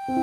Give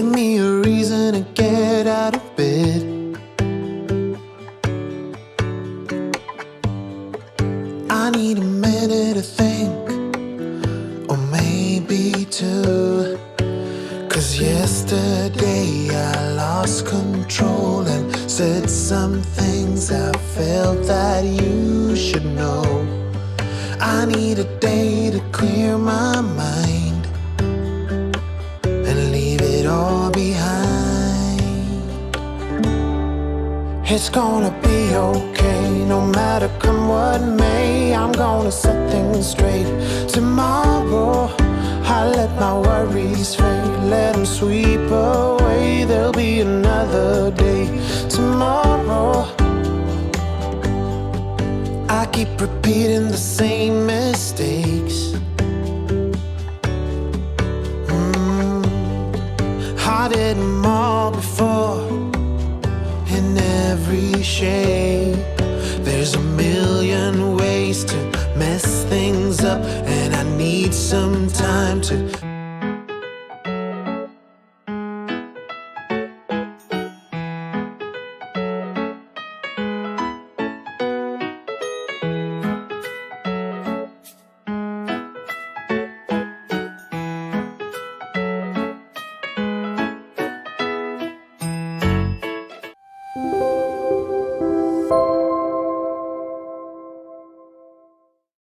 me a reason to get out of bed. I need a minute to think, or maybe two. 'Cause yesterday I lost control and said some things I felt that you should know. I need a day to clear my mind and leave it all behind. It's gonna be okay, no matter come what may. I'm gonna set things straight. Tomorrow I let my worries fade, let them sweep away. There'll be another day tomorrow. I keep repeating the same mistakes. I did them all before, in every shape. There's a